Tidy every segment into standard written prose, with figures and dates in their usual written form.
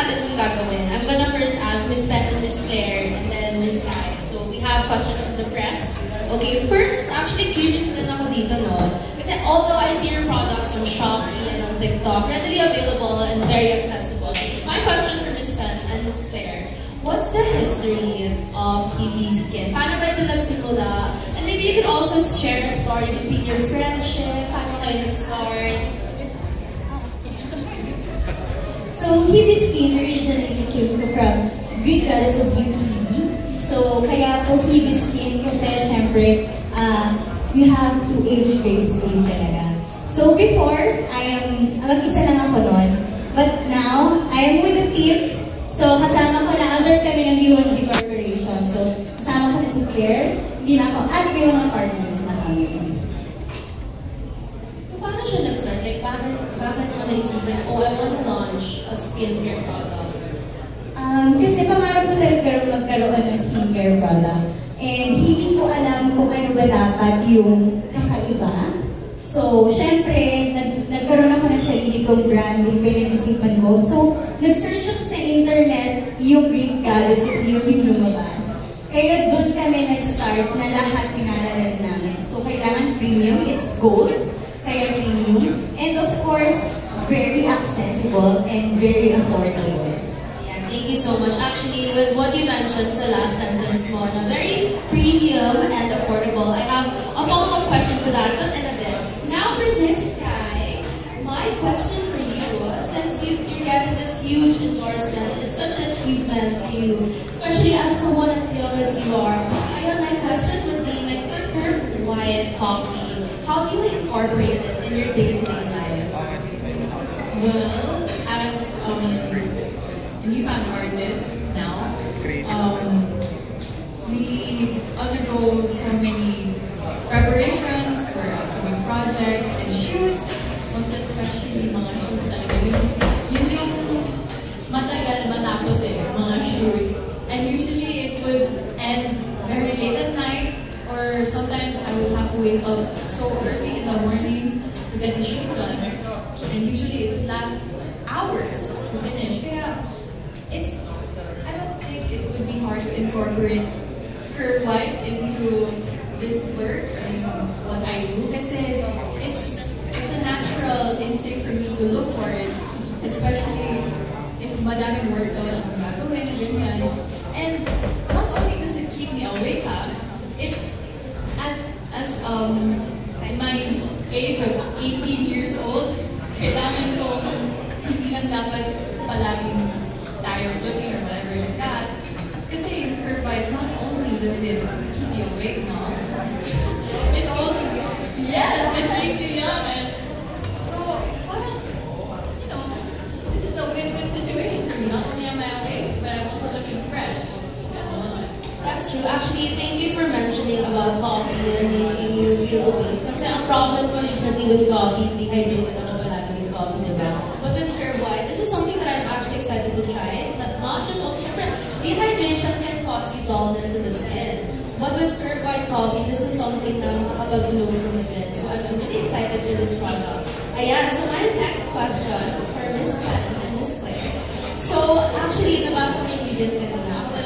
natin itong gagawin. I'm gonna first ask Miss Pen and Miss Claire, and then Miss Kai. So we have questions from the press. Okay, first, actually curious din ako dito, no? Kasi although I see your products on Shopee and on TikTok, readily available and very accessible. My question for Miss Pen and Miss Claire, what's the history of Hebe Skin? Paano ba ito nagsimula? And maybe you could also share a story between your friendship, paano kayo nag-start? So, Hebe Skin originally came from Greek goddess of beauty, Hebe. So, kaya po Hebe Skin kasi syempre, you have to age gracefully talaga. So, before, mag-isa lang ako noon. But now, I am with a team. So, kasama ko na other kami ng B1G Corporation. So, kasama ko na si Claire, hindi na ako, at may mga partners na kami. Paano siya nag-start? Like, bakit mo naisipan na, oh, I want to launch a skincare product? Kasi pangarap ko talaga magkaroon ng skincare product. And hindi ko alam kung ano ba dapat yung kakaiba. So, syempre, nagkaroon ako ng sarili kong branding, pinag-isipan ko. So, nag-search ako sa internet, yung Greek goddess of beauty lumabas. Kaya doon kami nag-start na lahat pinararal namin. So, kailangan premium, it's gold. Kaya premium, and of course, very accessible and very affordable. Yeah, thank you so much. Actually, with what you mentioned sa last sentence mo, na very premium and affordable, I have a follow-up question for that, but in a bit. Now for Miss Kai, my question for you, since you're getting this huge endorsement, and it's such an achievement for you, especially as someone as young as you are, my question would be, like, for Curve White Coffee, how do you incorporate it in your day-to-day life? Well, as a newfound artist now, we undergo so many preparations for upcoming projects and shoots, most especially mga shoots talaga. Yun yung matagal matapos mga shoots. And usually it would end very late at night, or sometimes I would have to wake up so early in the morning to get the shoot done. And usually it would last hours to finish. Kaya I don't think it would be hard to incorporate Curve White into this work and what I do. Kasi it's a natural instinct for me to look for it, especially if madaming workout akong gagawin, ganyan. And not only does it keep me awake, in my age of 18 years old, kailangan kong hindi lang dapat palaging tired looking or whatever like that. Kasi Curve White, not only does it keep you awake, no? It also, yes, it keeps you young. So, parang, this is a win-win situation for me. Not only am I awake, but I'm also looking fresh. That's true. Actually, thank you for mentioning about coffee and making you feel awake. Kasi ang problem ko recently with coffee, dehydrated ako palagi with coffee, diba? But with Curve White, this is something that I'm actually excited to try. Not just, syempre, dehydration can cause you dullness in the skin. But with Curve White coffee, this is something na makapag-glow from within. So I'm really excited for this product. Ayan, so my next question for Miss Pen and Miss Claire. So, actually, nabasa ko yung ingredients kanina.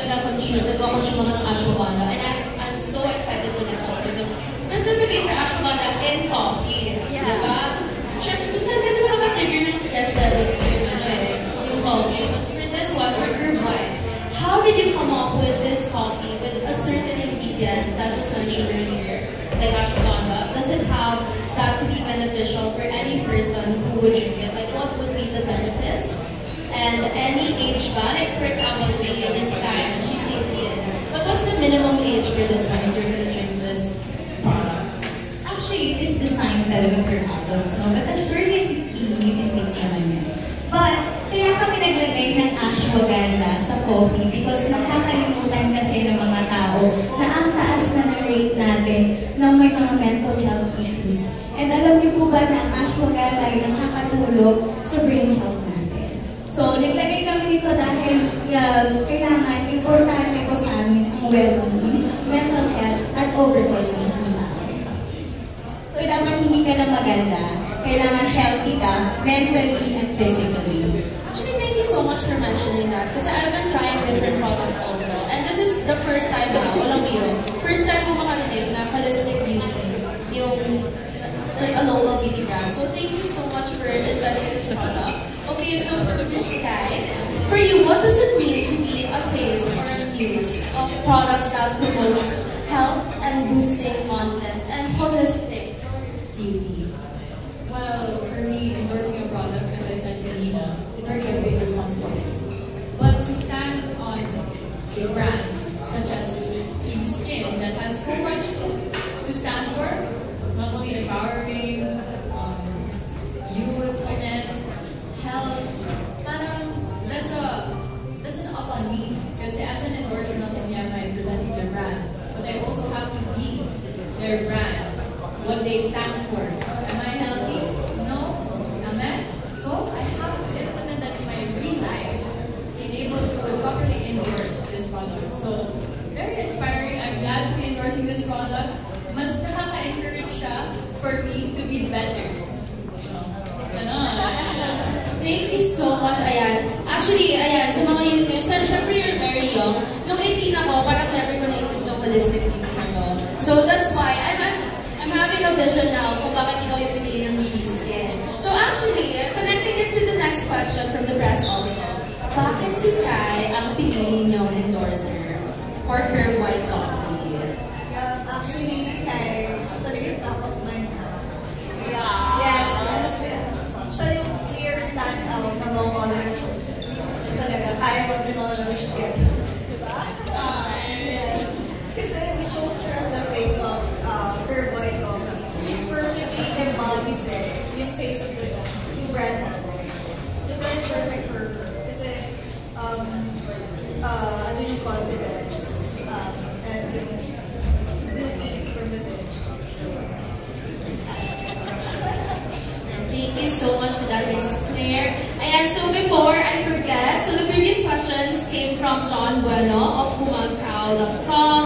Nag-consume ako ng ashwagandha, and I'm so excited for this one. So, specifically for ashwagandha in coffee. Yeah. Diba? Sure, minsan kasi nakaka-trigger ng stress levels yung coffee. But for this one, for Curve White, how did you come up with this coffee with a certain ingredient that was mentioned earlier, like ashwagandha? Does it have that to be beneficial for any person who would drink it? Like, what would be the benefits? And any age ba? Like, for example, say this time, she's 18. But what's the minimum age for this one if you're gonna drink this product? Actually, it is designed talaga for adults, no? But as early as 16, you can take naman yun. But, kaya kami naglagay ng ashwagandha sa coffee because nakakalimutan kasi ng mga tao na ang taas na rate natin na may mga mental health issues. And alam niyo po ba na ang ashwagandha ay nakakatulong sa brain health natin? So, naglagay kami nito dahil kailangan, importante po sa amin ang well-being, mental health, at overall ng isang tao. So, dapat hindi ka lang maganda, kailangan healthy ka, mentally and physically. Actually, thank you so much for mentioning that. Kasi I've been trying different products also. And this is the first time na, walang biro. First time ko makarinig na holistic beauty. Yung, like a local beauty brand. So thank you so much for inventing this product. Okay, so this guy, for you, what does it mean to be a face or a muse of products that promotes health and boosting confidence and holistic beauty? Well, for me, endorsing a product, as I said kanina, is already a big responsibility. But to stand on a brand such as Eevee Skin that has so much to stand for, not only empowering, youthfulness, health, parang that's an up on me. Kasi as an endorser, not only am I presenting their brand, but I also have to be their brand, what they stand for. Am I healthy? No. Am I? So I have to implement that in my real life, being able to properly endorse this product. So very inspiring. I'm glad to be endorsing this product. Mas nakaka-encourage siya for me to be better. Thank you so much, Ayan. Actually, Ayan, sa mga youth ngayon, syempre you're very young. Nung 18 ako, parang never ko naisip itong holistic beauty na to. So that's why I'm having a vision now kung bakit ikaw yung pinili ng Eevee Skin. So actually, connecting it to the next question from the press also, bakit si Kai ang pinili niyong endorser for Curve White Coffee? Actually, si Kai, siya talaga yung top of mind. Yes. Siya yung clear standout among all our choices. Siya talaga, kaya mag-acknowledge it. Diba? Yes. Kasi we chose her as the face of Curve White Coffee. She perfectly embodies yung face of the brand natin. So very perfect for her. Kasi, ano yung confidence, and yung beauty from within. So, Thank you so much for that, Miss Claire. And so before I forget, so the previous questions came from John Bueno of humagcow.com.